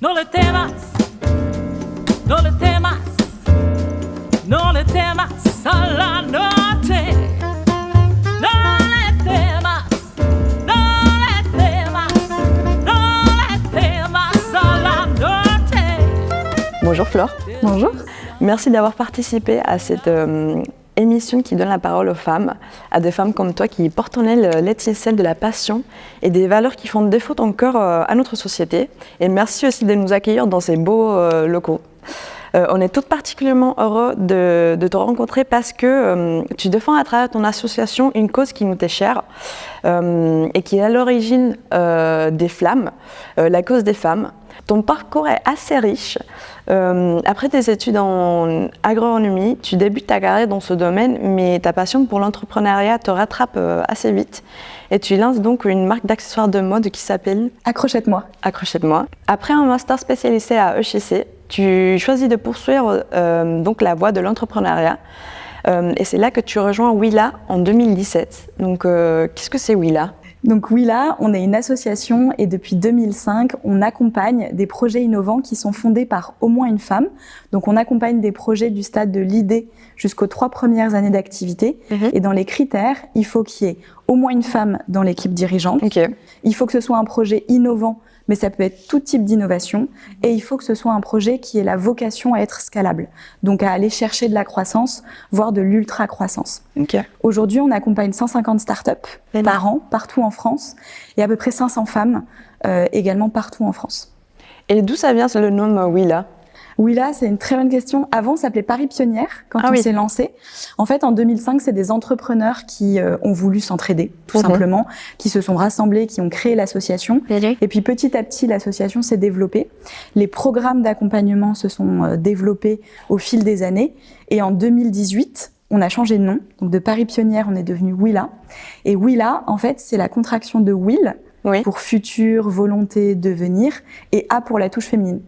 No le temas, no le temas, no le temas a la noche. No le temas, no le temas, no le temas a la noche. Bonjour Flore. Bonjour. Merci d'avoir participé à cette émission qui donne la parole aux femmes, à des femmes comme toi qui portent en elles l'étincelle de la passion et des valeurs qui font défaut encore à notre société. Et merci aussi de nous accueillir dans ces beaux locaux. On est toutes particulièrement heureux de te rencontrer parce que tu défends à travers ton association une cause qui nous est chère et qui est à l'origine des flammes, la cause des femmes. Ton parcours est assez riche. Après tes études en agronomie, tu débutes ta carrière dans ce domaine, mais ta passion pour l'entrepreneuriat te rattrape assez vite. Et tu lances donc une marque d'accessoires de mode qui s'appelle Accrochette-moi. Accrochette-moi. Après un master spécialisé à ECC, tu choisis de poursuivre donc la voie de l'entrepreneuriat. Et c'est là que tu rejoins Willa en 2017. Donc, qu'est-ce que c'est Willa ? Donc Willa, on est une association et depuis 2005, on accompagne des projets innovants qui sont fondés par au moins une femme. Donc on accompagne des projets du stade de l'idée jusqu'aux 3 premières années d'activité. Et dans les critères, il faut qu'il y ait au moins une femme dans l'équipe dirigeante. Il faut que ce soit un projet innovant, mais ça peut être tout type d'innovation. Et il faut que ce soit un projet qui ait la vocation à être scalable, donc à aller chercher de la croissance, voire de l'ultra-croissance. Aujourd'hui, on accompagne 150 startups par an, partout en France, et à peu près 500 femmes également partout en France. Et d'où ça vient le nom Willa ? Willa, c'est une très bonne question. Avant, ça s'appelait Paris Pionnière quand on s'est lancé. En fait, en 2005, c'est des entrepreneurs qui ont voulu s'entraider, tout simplement, qui se sont rassemblés, qui ont créé l'association. Et puis petit à petit, l'association s'est développée. Les programmes d'accompagnement se sont développés au fil des années. Et en 2018, on a changé de nom. Donc de Paris Pionnière, on est devenu Willa. Et Willa, en fait, c'est la contraction de will pour futur, volonté, devenir, et A pour la touche féminine.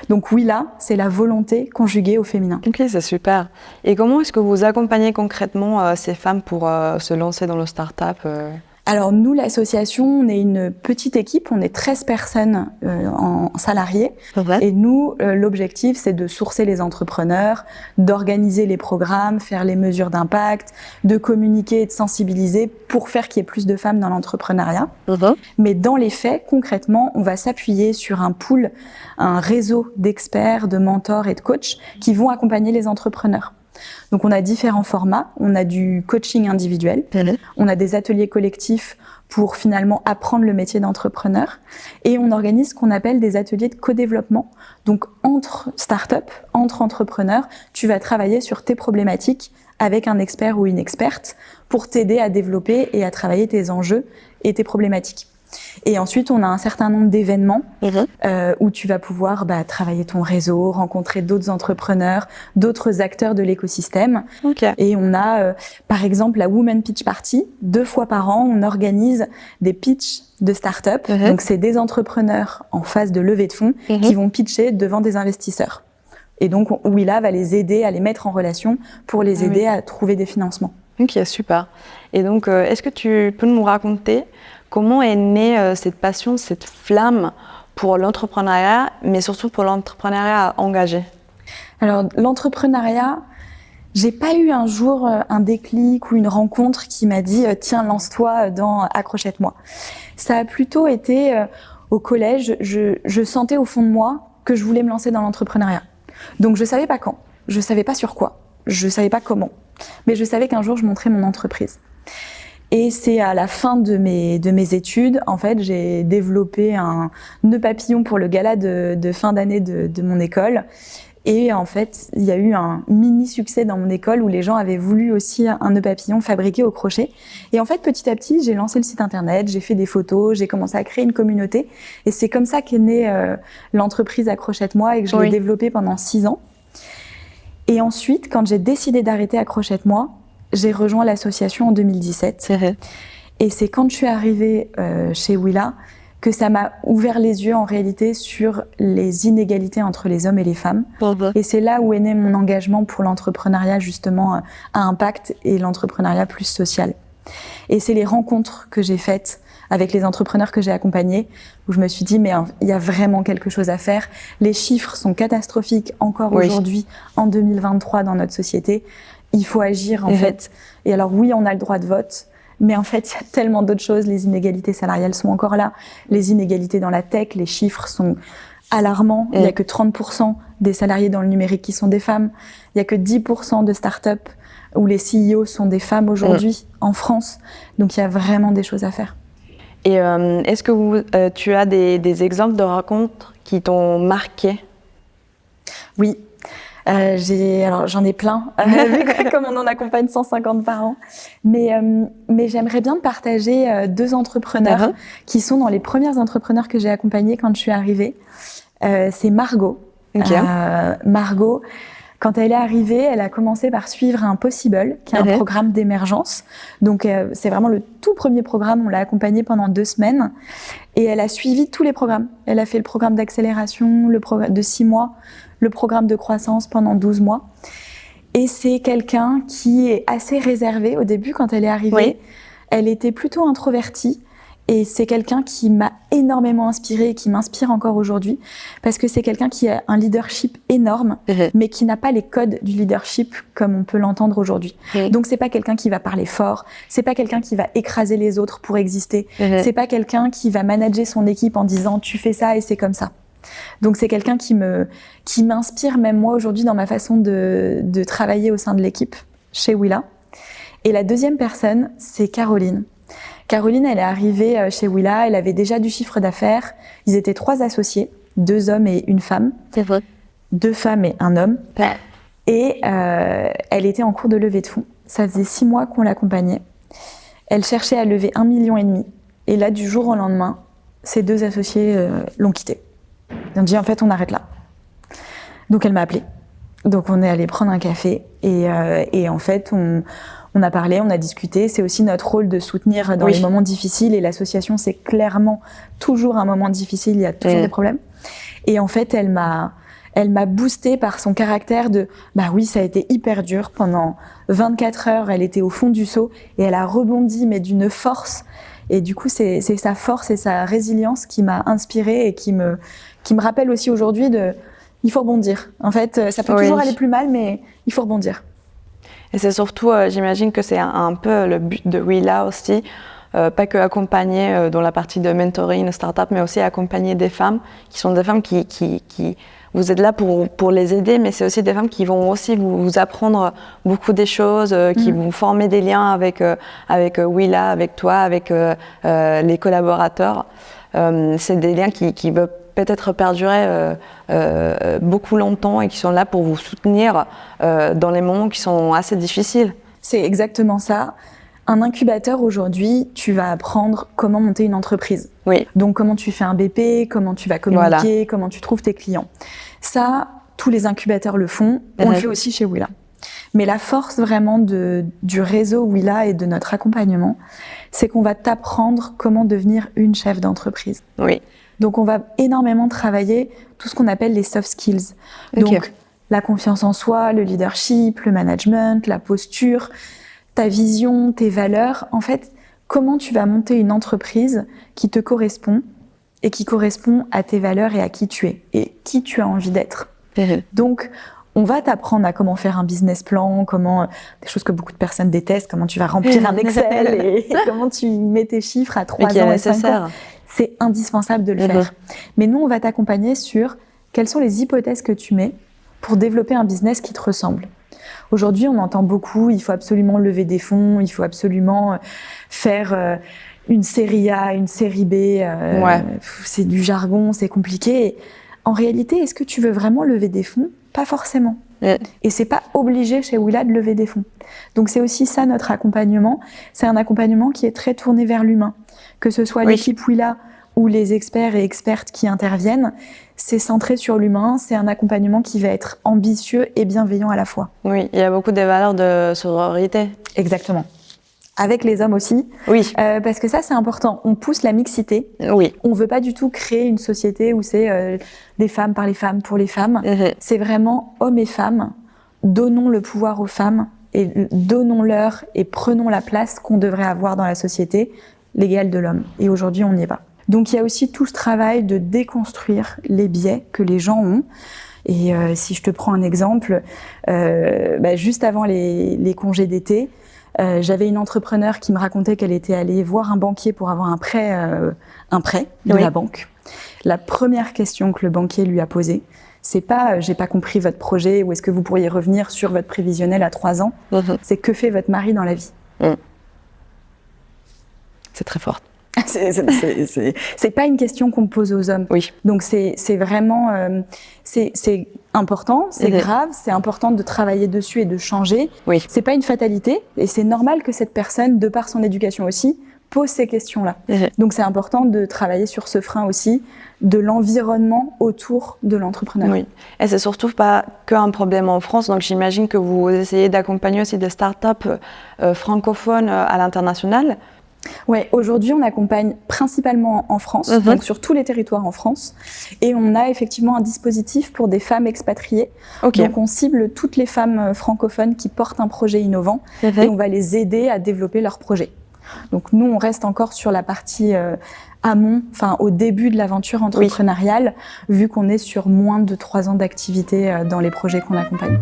Donc Willa, c'est la volonté conjuguée au féminin. Ok, c'est super. Et comment est-ce que vous accompagnez concrètement ces femmes pour se lancer dans le start-up Alors nous, l'association, on est une petite équipe, on est 13 personnes en salariés. Et nous, l'objectif, c'est de sourcer les entrepreneurs, d'organiser les programmes, faire les mesures d'impact, de communiquer et de sensibiliser pour faire qu'il y ait plus de femmes dans l'entrepreneuriat. Mais dans les faits, concrètement, on va s'appuyer sur un pool, un réseau d'experts, de mentors et de coachs qui vont accompagner les entrepreneurs. Donc on a différents formats, on a du coaching individuel, on a des ateliers collectifs pour finalement apprendre le métier d'entrepreneur et on organise ce qu'on appelle des ateliers de co-développement. Donc entre startups, entre entrepreneurs, tu vas travailler sur tes problématiques avec un expert ou une experte pour t'aider à développer et à travailler tes enjeux et tes problématiques. Et ensuite, on a un certain nombre d'événements où tu vas pouvoir travailler ton réseau, rencontrer d'autres entrepreneurs, d'autres acteurs de l'écosystème. Et on a, par exemple, la Women Pitch Party. 2 fois par an, on organise des pitchs de start-up. Donc, c'est des entrepreneurs en phase de levée de fonds qui vont pitcher devant des investisseurs. Et donc, Willa va les aider à les mettre en relation pour les aider à trouver des financements. Ok, super. Et donc, est-ce que tu peux nous raconter comment est née cette passion, cette flamme pour l'entrepreneuriat, mais surtout pour l'entrepreneuriat engagé ? Alors, l'entrepreneuriat, j'ai pas eu un jour un déclic ou une rencontre qui m'a dit « Tiens, lance-toi dans Accrochette-moi ». Ça a plutôt été au collège, je sentais au fond de moi que je voulais me lancer dans l'entrepreneuriat. Donc, je savais pas quand, je savais pas sur quoi, je savais pas comment, mais je savais qu'un jour, je monterais mon entreprise. Et c'est à la fin de mes études, en fait, j'ai développé un nœud papillon pour le gala de fin d'année de mon école. Et en fait, il y a eu un mini succès dans mon école où les gens avaient voulu aussi un nœud papillon fabriqué au crochet. Et en fait, petit à petit, j'ai lancé le site internet, j'ai fait des photos, j'ai commencé à créer une communauté. Et c'est comme ça qu'est née l'entreprise Accrochette-moi et que je l'ai développée pendant 6 ans. Et ensuite, quand j'ai décidé d'arrêter Accrochette-moi, j'ai rejoint l'association en 2017. Et c'est quand je suis arrivée chez Willa que ça m'a ouvert les yeux en réalité sur les inégalités entre les hommes et les femmes. Et c'est là où est né mon engagement pour l'entrepreneuriat justement à impact et l'entrepreneuriat plus social. Et c'est les rencontres que j'ai faites avec les entrepreneurs que j'ai accompagnés, où je me suis dit, mais il y a vraiment quelque chose à faire. Les chiffres sont catastrophiques encore aujourd'hui, en 2023, dans notre société. Il faut agir, en fait. Et alors, oui, on a le droit de vote, mais en fait, il y a tellement d'autres choses. Les inégalités salariales sont encore là. Les inégalités dans la tech, les chiffres sont alarmants. Il n'y a que 30% des salariés dans le numérique qui sont des femmes. Il n'y a que 10% de startups où les CEO sont des femmes aujourd'hui en France. Donc, il y a vraiment des choses à faire. Et est-ce que tu as des exemples de rencontres qui t'ont marqué? Oui. J'en ai plein, comme on en accompagne 150 par an. Mais j'aimerais bien te partager 2 entrepreneurs qui sont dans les premières entrepreneurs que j'ai accompagnés quand je suis arrivée. C'est Margot. Margot, quand elle est arrivée, elle a commencé par suivre un Possible, qui est un programme d'émergence. Donc, c'est vraiment le tout premier programme. On l'a accompagnée pendant 2 semaines. Et elle a suivi tous les programmes. Elle a fait le programme d'accélération, le programme de 6 mois, le programme de croissance pendant 12 mois. Et c'est quelqu'un qui est assez réservé. Au début, quand elle est arrivée, elle était plutôt introvertie. Et c'est quelqu'un qui m'a énormément inspirée et qui m'inspire encore aujourd'hui, parce que c'est quelqu'un qui a un leadership énorme, mais qui n'a pas les codes du leadership comme on peut l'entendre aujourd'hui. Donc c'est pas quelqu'un qui va parler fort, c'est pas quelqu'un qui va écraser les autres pour exister, c'est pas quelqu'un qui va manager son équipe en disant tu fais ça et c'est comme ça. Donc c'est quelqu'un qui m'inspire même moi aujourd'hui dans ma façon de travailler au sein de l'équipe chez Willa. Et la deuxième personne, c'est Caroline. Caroline, elle est arrivée chez Willa, elle avait déjà du chiffre d'affaires. Ils étaient 3 associés, 2 hommes et une femme. C'est vrai. 2 femmes et un homme. Ouais. Et elle était en cours de levée de fonds. Ça faisait 6 mois qu'on l'accompagnait. Elle cherchait à lever 1,5 million. Et là, du jour au lendemain, ces 2 associés l'ont quittée. Ils ont dit, en fait, on arrête là. Donc, elle m'a appelée. Donc, on est allé prendre un café. Et en fait, on a parlé, on a discuté. C'est aussi notre rôle de soutenir dans les moments difficiles. Et l'association, c'est clairement toujours un moment difficile. Il y a toujours des problèmes. Et en fait, elle m'a boostée par son caractère de « bah oui, ça a été hyper dur. Pendant 24 heures, elle était au fond du seau et elle a rebondi, mais d'une force. » Et du coup, c'est sa force et sa résilience qui m'a inspirée et qui me rappelle aussi aujourd'hui il faut rebondir. En fait, ça peut toujours aller plus mal, mais il faut rebondir. Et c'est surtout, j'imagine que c'est un peu le but de Willa aussi, pas que accompagner dans la partie de mentoring, start-up, mais aussi accompagner des femmes qui sont des femmes qui vous êtes là pour les aider, mais c'est aussi des femmes qui vont aussi vous apprendre beaucoup des choses, qui vont former des liens avec Willa, avec toi, avec les collaborateurs. C'est des liens qui veulent peut-être perdurer beaucoup longtemps et qui sont là pour vous soutenir dans les moments qui sont assez difficiles. C'est exactement ça. Un incubateur aujourd'hui, tu vas apprendre comment monter une entreprise. Oui. Donc comment tu fais un BP, comment tu vas communiquer, comment tu trouves tes clients. Ça, tous les incubateurs le font. On le fait aussi chez Willa. Mais la force vraiment du réseau Willa et de notre accompagnement, c'est qu'on va t'apprendre comment devenir une chef d'entreprise. Oui. Donc, on va énormément travailler tout ce qu'on appelle les soft skills. Donc, la confiance en soi, le leadership, le management, la posture, ta vision, tes valeurs. En fait, comment tu vas monter une entreprise qui te correspond et qui correspond à tes valeurs et à qui tu es et qui tu as envie d'être. Donc, on va t'apprendre à comment faire un business plan, des choses que beaucoup de personnes détestent, comment tu vas remplir un Excel et comment tu mets tes chiffres à 3 ans et 5 ans. C'est indispensable de le faire. Mais nous, on va t'accompagner sur quelles sont les hypothèses que tu mets pour développer un business qui te ressemble. Aujourd'hui, on entend beaucoup, il faut absolument lever des fonds, il faut absolument faire une série A, une série B. C'est du jargon, c'est compliqué. Et en réalité, est-ce que tu veux vraiment lever des fonds ? Pas forcément. Et c'est pas obligé chez Willa de lever des fonds. Donc c'est aussi ça notre accompagnement. C'est un accompagnement qui est très tourné vers l'humain. Que ce soit l'équipe Willa ou les experts et expertes qui interviennent, c'est centré sur l'humain. C'est un accompagnement qui va être ambitieux et bienveillant à la fois. Oui, il y a beaucoup de valeurs de sororité. Exactement. Avec les hommes aussi. Oui. Parce que ça, c'est important. On pousse la mixité. Oui. On veut pas du tout créer une société où c'est des femmes par les femmes pour les femmes. C'est vraiment hommes et femmes. Donnons le pouvoir aux femmes et donnons-leur et prenons la place qu'on devrait avoir dans la société l'égal de l'homme. Et aujourd'hui, on n'y est pas. Donc il y a aussi tout ce travail de déconstruire les biais que les gens ont. Et si je te prends un exemple, juste avant les congés d'été, j'avais une entrepreneure qui me racontait qu'elle était allée voir un banquier pour avoir un prêt de la banque. La première question que le banquier lui a posée, c'est pas j'ai pas compris votre projet ou est-ce que vous pourriez revenir sur votre prévisionnel à 3 ans, c'est que fait votre mari dans la vie. C'est très fort. C'est pas une question qu'on pose aux hommes. Oui. Donc c'est vraiment c'est important, c'est grave, c'est important de travailler dessus et de changer. Oui. C'est pas une fatalité et c'est normal que cette personne, de par son éducation aussi, pose ces questions-là. Donc c'est important de travailler sur ce frein aussi de l'environnement autour de l'entrepreneur. Oui. Et c'est surtout pas qu'un problème en France. Donc j'imagine que vous essayez d'accompagner aussi des startups francophones à l'international. Ouais, aujourd'hui on accompagne principalement en France, donc sur tous les territoires en France, et on a effectivement un dispositif pour des femmes expatriées. Donc on cible toutes les femmes francophones qui portent un projet innovant et on va les aider à développer leur projet. Donc nous on reste encore sur la partie amont, enfin au début de l'aventure entrepreneuriale, vu qu'on est sur moins de 3 ans d'activité dans les projets qu'on accompagne.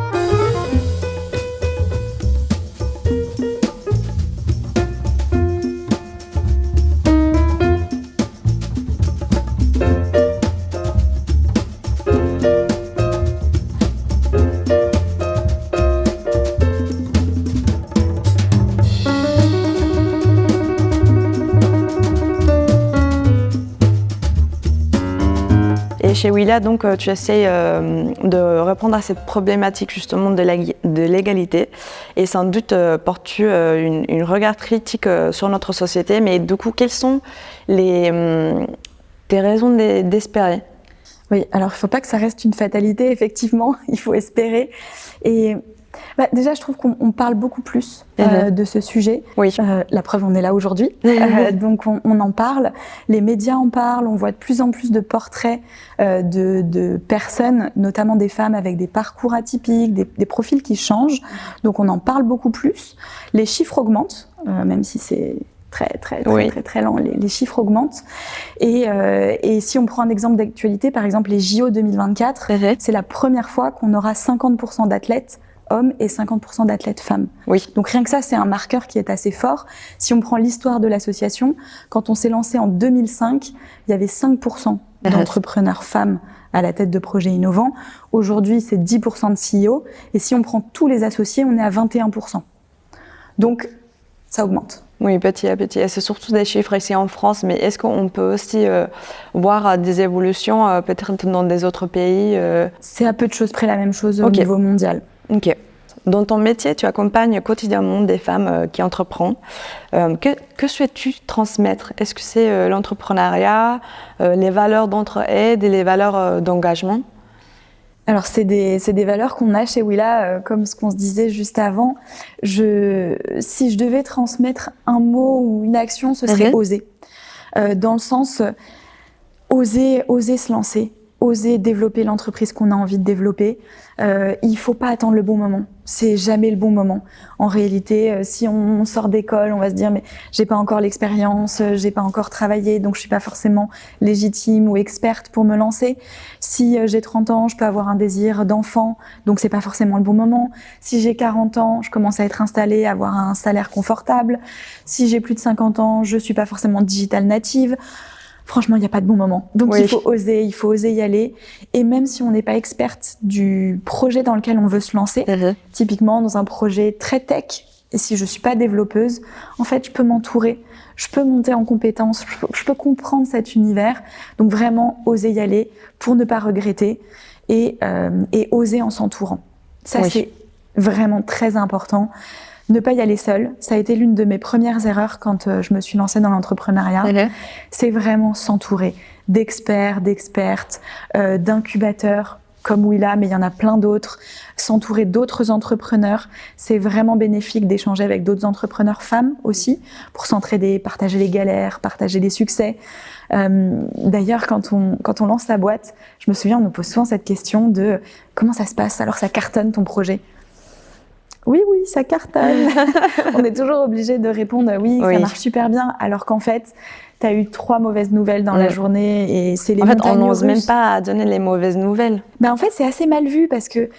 Et chez Willa, donc, tu essayes de répondre à cette problématique justement de l'égalité. Et sans doute portes-tu une regard critique sur notre société. Mais du coup, quelles sont tes raisons d'espérer ? Oui, alors il ne faut pas que ça reste une fatalité, effectivement, il faut espérer. Et déjà, je trouve qu'on parle beaucoup plus de ce sujet. Oui. La preuve, on est là aujourd'hui. Donc, on en parle. Les médias en parlent. On voit de plus en plus de portraits de personnes, notamment des femmes avec des parcours atypiques, des profils qui changent. Donc, on en parle beaucoup plus. Les chiffres augmentent, même si c'est très lent. Les chiffres augmentent. Et si on prend un exemple d'actualité, par exemple les JO 2024, c'est la première fois qu'on aura 50% d'athlètes hommes et 50% d'athlètes femmes. Oui. Donc rien que ça, c'est un marqueur qui est assez fort. Si on prend l'histoire de l'association, quand on s'est lancé en 2005, il y avait 5% d'entrepreneurs femmes à la tête de projets innovants. Aujourd'hui, c'est 10% de CEO. Et si on prend tous les associés, on est à 21%. Donc, ça augmente. Oui, petit à petit. Et c'est surtout des chiffres ici en France, mais est-ce qu'on peut aussi voir des évolutions peut-être dans des autres pays C'est à peu de choses près la même chose au niveau mondial. Ok. Dans ton métier, tu accompagnes quotidiennement des femmes qui entreprennent. Que souhaites-tu transmettre ? Est-ce que c'est l'entrepreneuriat, les valeurs d'entraide et les valeurs d'engagement ? Alors, c'est des valeurs qu'on a chez Willa, comme ce qu'on se disait juste avant. Si je devais transmettre un mot ou une action, ce serait oser. Dans le sens, oser se lancer. Oser développer l'entreprise qu'on a envie de développer. Il faut pas attendre le bon moment. C'est jamais le bon moment. En réalité, si on sort d'école, on va se dire mais j'ai pas encore l'expérience, j'ai pas encore travaillé, donc je suis pas forcément légitime ou experte pour me lancer. Si j'ai 30 ans, je peux avoir un désir d'enfant, donc c'est pas forcément le bon moment. Si j'ai 40 ans, je commence à être installée, à avoir un salaire confortable. Si j'ai plus de 50 ans, je suis pas forcément digital native. Franchement, il n'y a pas de bon moment. Donc, il faut oser y aller. Et même si on n'est pas experte du projet dans lequel on veut se lancer, typiquement dans un projet très tech, et si je suis pas développeuse, en fait, je peux m'entourer, je peux monter en compétences, je peux comprendre cet univers. Donc, vraiment, oser y aller pour ne pas regretter et oser en s'entourant. Ça, c'est vraiment très important. Ne pas y aller seule, ça a été l'une de mes premières erreurs quand je me suis lancée dans l'entrepreneuriat. C'est vraiment s'entourer d'experts, d'expertes, d'incubateurs comme Willa, mais il y en a plein d'autres. S'entourer d'autres entrepreneurs, c'est vraiment bénéfique d'échanger avec d'autres entrepreneurs femmes aussi, pour s'entraider, partager les galères, partager les succès. D'ailleurs, quand on lance sa boîte, je me souviens, on nous pose souvent cette question de comment ça se passe alors ça cartonne ton projet. oui, ça cartonne. On est toujours obligé de répondre oui, ça marche super bien, alors qu'en fait, tu as eu 3 mauvaises nouvelles dans la journée et c'est les montagnes russes. En fait, on n'ose même pas donner les mauvaises nouvelles. En fait, c'est assez mal vu parce que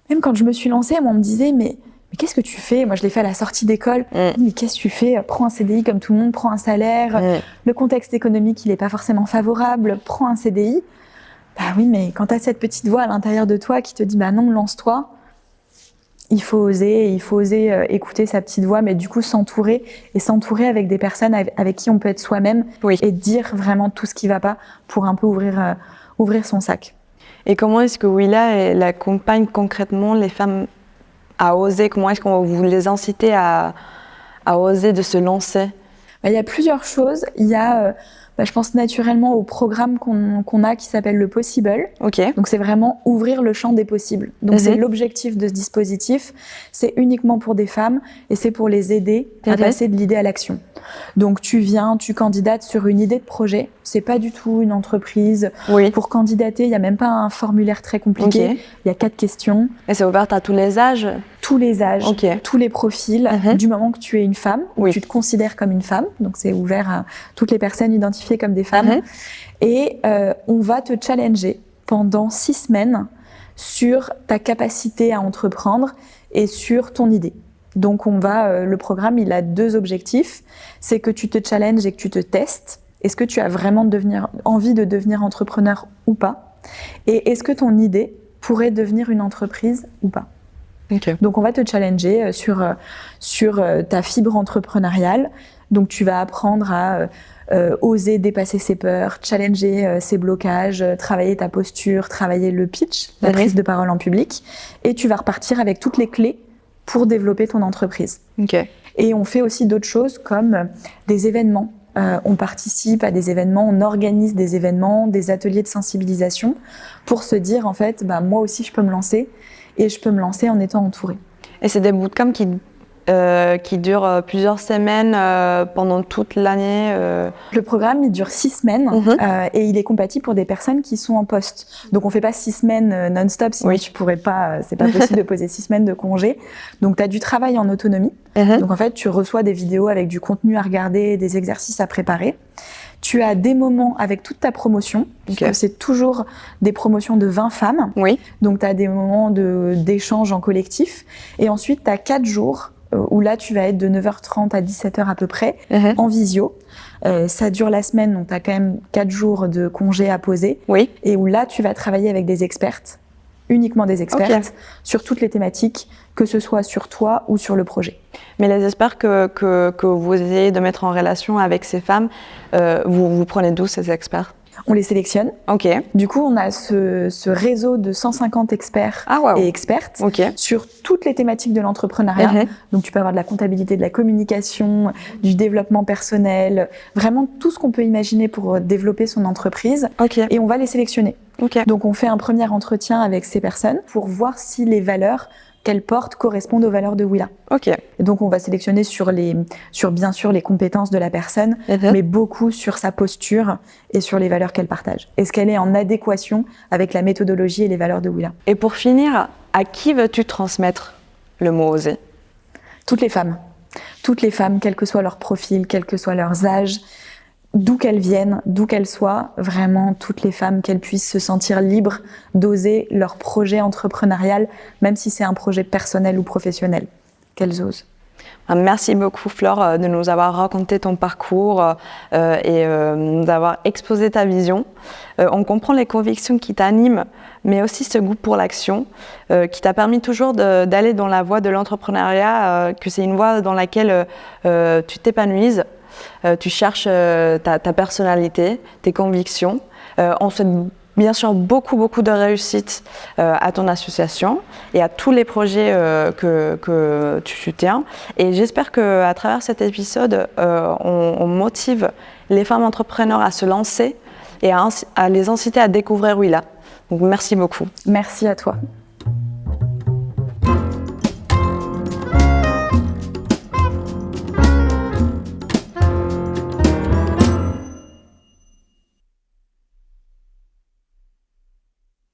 même quand je me suis lancée, on me disait mais qu'est-ce que tu fais? Moi, je l'ai fait à la sortie d'école. Mais qu'est-ce que tu fais? Prends un CDI comme tout le monde, prends un salaire. Le contexte économique, il n'est pas forcément favorable. Prends un CDI. Oui, mais quand tu as cette petite voix à l'intérieur de toi qui te dit non, lance-toi, il faut oser écouter sa petite voix, mais du coup s'entourer avec des personnes avec qui on peut être soi-même et dire vraiment tout ce qui ne va pas pour un peu ouvrir son sac. Et comment est-ce que Willa elle accompagne concrètement les femmes à oser? Comment est-ce qu'on vous les incitez à oser de se lancer? Il y a plusieurs choses. Il y a, je pense naturellement au programme qu'on a qui s'appelle le Possible. Donc c'est vraiment ouvrir le champ des possibles. Donc c'est l'objectif de ce dispositif. C'est uniquement pour des femmes et c'est pour les aider à passer de l'idée à l'action. Donc tu viens, tu candidates sur une idée de projet. C'est pas du tout une entreprise. Pour candidater, il y a même pas un formulaire très compliqué. Il y a 4 questions. Et c'est ouvert à tous les âges? Tous les âges, tous les profils, du moment que tu es une femme, ou tu te considères comme une femme. Donc c'est ouvert à toutes les personnes identifiées comme des femmes. Et on va te challenger pendant 6 semaines sur ta capacité à entreprendre et sur ton idée. Donc le programme, il a 2 objectifs. C'est que tu te challenges et que tu te testes. Est-ce que tu as vraiment envie de devenir entrepreneur ou pas? Et est-ce que ton idée pourrait devenir une entreprise ou pas? Donc on va te challenger sur ta fibre entrepreneuriale. Donc tu vas apprendre à oser dépasser ses peurs, challenger ses blocages, travailler ta posture, travailler le pitch, la prise de parole en public. Et tu vas repartir avec toutes les clés pour développer ton entreprise. Et on fait aussi d'autres choses comme des événements. On participe à des événements, on organise des événements, des ateliers de sensibilisation pour se dire en fait, moi aussi je peux me lancer et je peux me lancer en étant entourée. Et c'est des bootcamps qui durent plusieurs semaines pendant toute l'année Le programme, il dure 6 semaines et il est compatible pour des personnes qui sont en poste. Donc on fait pas 6 semaines non-stop, sinon tu pourrais pas, c'est pas possible de poser 6 semaines de congé. Donc tu as du travail en autonomie. Donc en fait, tu reçois des vidéos avec du contenu à regarder, des exercices à préparer. Tu as des moments avec toute ta promotion, puisque c'est toujours des promotions de 20 femmes. Donc tu as des moments d'échange en collectif. Et ensuite, tu as 4 jours où là, tu vas être de 9h30 à 17h à peu près, en visio. Ça dure la semaine, donc tu as quand même 4 jours de congé à poser. Et où là, tu vas travailler avec des expertes, uniquement des expertes, sur toutes les thématiques, que ce soit sur toi ou sur le projet. Mais les experts que vous essayez de mettre en relation avec ces femmes, vous prenez d'où ces experts? On les sélectionne. Du coup, on a ce réseau de 150 experts et expertes sur toutes les thématiques de l'entrepreneuriat. Donc, tu peux avoir de la comptabilité, de la communication, du développement personnel, vraiment tout ce qu'on peut imaginer pour développer son entreprise. Et on va les sélectionner. Donc, on fait un premier entretien avec ces personnes pour voir si les valeurs qu'elles portent correspondent aux valeurs de Willa. Et donc, on va sélectionner sur bien sûr les compétences de la personne, mais beaucoup sur sa posture et sur les valeurs qu'elle partage. Est-ce qu'elle est en adéquation avec la méthodologie et les valeurs de Willa? Et pour finir, à qui veux-tu transmettre le mot oser? Toutes les femmes. Toutes les femmes, quel que soit leur profil, quel que soit leurs âges, d'où qu'elles viennent, d'où qu'elles soient, vraiment toutes les femmes, qu'elles puissent se sentir libres d'oser leur projet entrepreneurial, même si c'est un projet personnel ou professionnel, qu'elles osent. Merci beaucoup Flore de nous avoir raconté ton parcours et d'avoir exposé ta vision. On comprend les convictions qui t'animent, mais aussi ce goût pour l'action qui t'a permis toujours d'aller dans la voie de l'entrepreneuriat, que c'est une voie dans laquelle tu t'épanouises. Tu cherches ta personnalité, tes convictions. On souhaite bien sûr beaucoup de réussite à ton association et à tous les projets que tu soutiens. Et j'espère qu'à travers cet épisode, on motive les femmes entrepreneurs à se lancer et à les inciter à découvrir Willa. Donc merci beaucoup. Merci à toi.